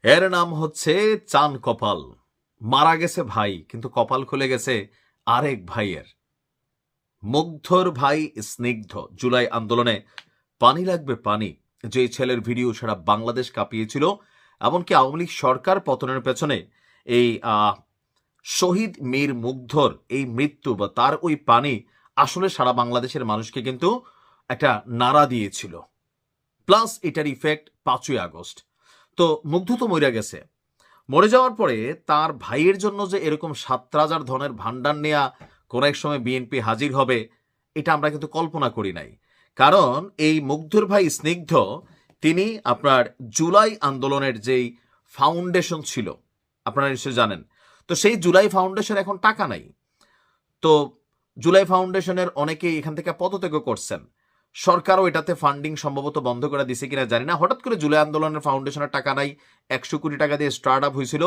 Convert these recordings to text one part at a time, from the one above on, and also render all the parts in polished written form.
এর নাম হচ্ছে চান কপাল। মারা গেছে ভাই, কিন্তু কপাল খুলে গেছে আরেক ভাইয়ের। মুগ্ধর ভাই স্নিগ্ধ জুলাই আন্দোলনে পানি লাগবে পানি, যে ছেলের ভিডিও সারা বাংলাদেশ কাঁপিয়েছিল, এমনকি আওয়ামী লীগ সরকার পতনের পেছনে এই শহীদ মীর মুগ্ধর এই মৃত্যু বা তার ওই পানি আসলে সারা বাংলাদেশের মানুষকে কিন্তু একটা নাড়া দিয়েছিল। প্লাস এটার ইফেক্ট 5ই আগস্ট। তো মুগ্ধ তো মরে গেছে, মরে যাওয়ার পরে তার ভাইয়ের জন্য যে এরকম 7,000 ধনের ভান্ডার নেয়া কোন এক সময় বিএনপি হাজির হবে, এটা আমরা কিন্তু কল্পনা করি নাই। কারণ এই মুগ্ধর ভাই স্নিগ্ধ তিনি আপনার জুলাই আন্দোলনের যেই ফাউন্ডেশন ছিল, আপনারা নিশ্চয় জানেন, তো সেই জুলাই ফাউন্ডেশন এখন টাকা নাই। তো জুলাই ফাউন্ডেশনের অনেকেই এখান থেকে পদত্যাগ করছেন, সরকারও এটাতে ফান্ডিং সম্ভবত বন্ধ করে দিছে কিনা জানি না। হঠাৎ করে জুলাই আন্দোলনের ফাউন্ডেশনের টাকা নাই, 100 কোটি টাকা দিয়ে স্টার্ট আপ হয়েছিল।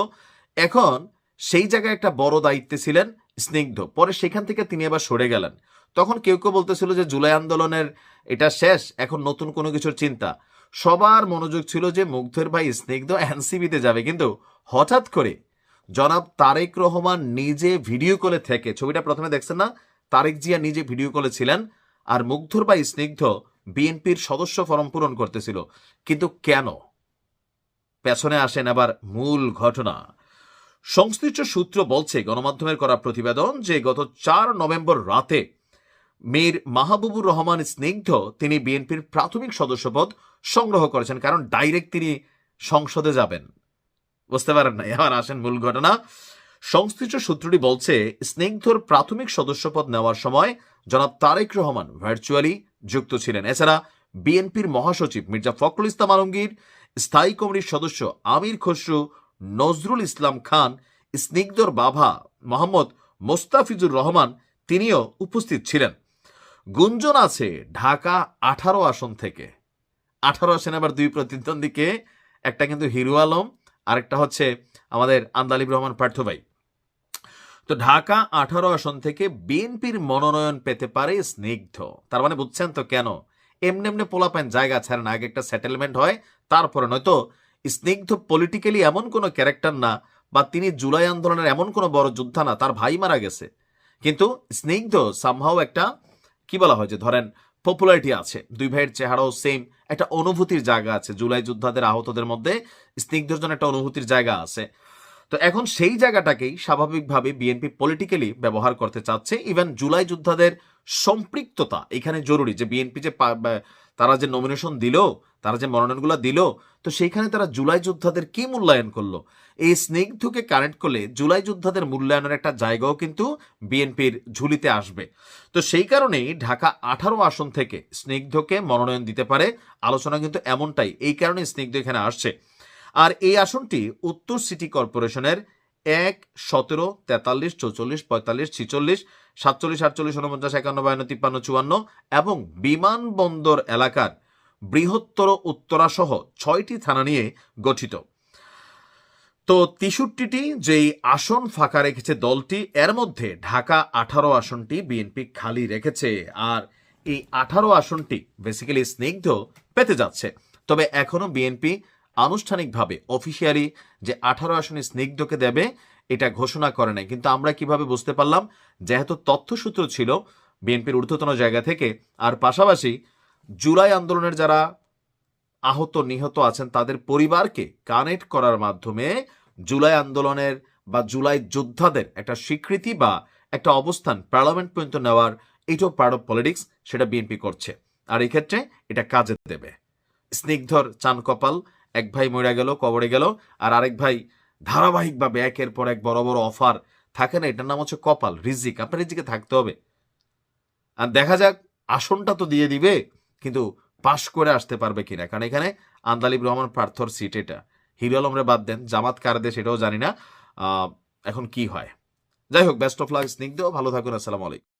এখন সেই জায়গায় একটা বড় দায়িত্বে ছিলেন স্নিগ্ধ, পরে সেখান থেকে তিনি আবার সরে গেলেন। তখন কেউ কেউ বলতেছিল যে জুলাই আন্দোলনের এটা শেষ, এখন নতুন কোনো কিছুর চিন্তা। সবার মনোযোগ ছিল যে মুগ্ধের ভাই স্নিগ্ধ এনসিবিতে যাবে, কিন্তু হঠাৎ করে জনাব তারেক রহমান নিজে ভিডিও কলে থেকে, ছবিটা প্রথমে দেখছেন না, তারেক জিয়া নিজে ভিডিও কলে ছিলেন, আর মুগ্ধর ভাই স্নিগ্ধ বিএনপির সদস্য ফরম পূরণ করতেছিল। কিন্তু কেন? পেছনে আসেন আবার মূল ঘটনা। সংশ্লিষ্ট সূত্র বলছে, গণমাধ্যমের করা প্রতিবেদন, যে গত 4 নভেম্বর রাতে মীর মাহবুবুর রহমান স্নিগ্ধ তিনি বিএনপির প্রাথমিক সদস্যপদ সংগ্রহ করেছেন, কারণ ডাইরেক্ট তিনি সংসদে যাবেন। বুঝতে পারেন না? এবার আসেন মূল ঘটনা। সংশ্লিষ্ট সূত্রটি বলছে, স্নিগ্ধর প্রাথমিক সদস্যপদ নেওয়ার সময় জনাব তারেক রহমান ভার্চুয়ালি যুক্ত ছিলেন। এছাড়া বিএনপির মহাসচিব মির্জা ফখরুল ইসলাম আলমগীর, স্থায়ী কমিটির সদস্য আমির খসরু, নজরুল ইসলাম খান, স্নিগ্ধর বাবা মোহাম্মদ মোস্তাফিজুর রহমান তিনিও উপস্থিত ছিলেন। গুঞ্জন আছে ঢাকা 18 আসন থেকে। 18 আসনে আবার 2 প্রতিদ্বন্দ্বীকে, একটা কিন্তু হিরো আলম, আরেকটা হচ্ছে আমাদের আন্দালিব রহমান পার্থ ভাই। তো ঢাকা 18 আসন থেকে বিএনপির মনোনয়ন পেতে পারে স্নিগ্ধ। তার মানে বুঝছেন তো কেন এমনি এমনি পোলাপান জায়গা ছাড়ে না, আগে একটা সেটেলমেন্ট হয় তারপরে। নয়তো স্নিগ্ধ পলিটিক্যালি এমন কোনো ক্যারেক্টার না, বা তিনি জুলাই আন্দোলনের এমন কোনো বড় যোদ্ধা না, তার ভাই মারা গেছে। কিন্তু স্নিগ্ধ সামহাও একটা কি বলা হয় যে ধরেন পপুলারিটি আছে, দুই ভাইয়ের চেহারাও সেম, একটা অনুভূতির জায়গা আছে। জুলাই যোদ্ধাদের আহতদের মধ্যে স্নিগ্ধর জন্য একটা অনুভূতির জায়গা আছে। তো এখন সেই জায়গাটাকেই স্বাভাবিকভাবে বিএনপি পলিটিক্যালি ব্যবহার করতে চাচ্ছে। ইভেন জুলাই যোদ্ধাদের সম্পৃক্ততা এখানে জরুরি, যে বিএনপি যে তারা যে নমিনেশন দিল, তারা যে মনোনয়নগুলো দিল, তো সেইখানে তারা জুলাই যোদ্ধাদের কি মূল্যায়ন করলো, এই স্নিগ্ধকে কানেক্ট করলে জুলাই যোদ্ধাদের মূল্যায়নের একটা জায়গাও কিন্তু বিএনপির ঝুলিতে আসবে। তো সেই কারণেই ঢাকা 18 আসন থেকে স্নিগ্ধকে মনোনয়ন দিতে পারে আলোচনা কিন্তু এমনটাই, এই কারণে স্নিগ্ধ এখানে আসছে। আর এই আসনটি উত্তর সিটি কর্পোরেশনের 1, 17, 43, 44, 45, 46, 47, 48, 49, 51, 52, 53, 54 এবং বিমানবন্দর এলাকার বৃহত্তর উত্তরা সহ 6টি থানা নিয়ে গঠিত। তো 63টি যেই আসন ফাঁকা রেখেছে দলটি, এর মধ্যে ঢাকা 18 আসনটি বিএনপি খালি রেখেছে। আর এই 18 আসনটি বেসিক্যালি স্নিগ্ধ পেতে যাচ্ছে। তবে এখনো বিএনপি আনুষ্ঠানিকভাবে অফিসিয়ালি যে 18 আসনে স্নিগ্ধকে দেবে এটা ঘোষণা করে নাই। কিন্তু আমরা কিভাবে বুঝতে পারলাম? যেহেতু তথ্যসূত্র ছিল বিএনপির ঊর্ধ্বতন জায়গা থেকে, আর পাশাপাশি জুলাই আন্দোলনের যারা আহত নিহত আছেন তাদের পরিবারকে কানেক্ট করার মাধ্যমে জুলাই আন্দোলনের বা জুলাই যোদ্ধাদের একটা স্বীকৃতি বা একটা অবস্থান পার্লামেন্ট পর্যন্ত নেওয়ার, এটাও পার্ট অফ পলিটিক্স, সেটা বিএনপি করছে। আর এই ক্ষেত্রে এটা কাজে দেবে। স্নিগ্ধর চান কপাল, এক ভাই মরে গেল, কবরে গেল, আর আরেক ভাই ধারাবাহিকভাবে একের পর এক বড় বড় অফার থাকে না, এটার নাম হচ্ছে কপাল, রিজিক। আপনার রিজিকে থাকতে হবে। আর দেখা যাক, আসনটা তো দিয়ে দিবে, কিন্তু পাশ করে আসতে পারবে কিনা। কারণ এখানে আন্দালিব রহমান পার্থর সিট, এটা হিরো আলমরে বাদ দেন, জামাত কার দেশ সেটাও জানি না এখন কি হয়। যাই হোক, বেস্ট অফ লাক স্নিগ্ধ, ভালো থাকুন, আসসালামু আলাইকুম।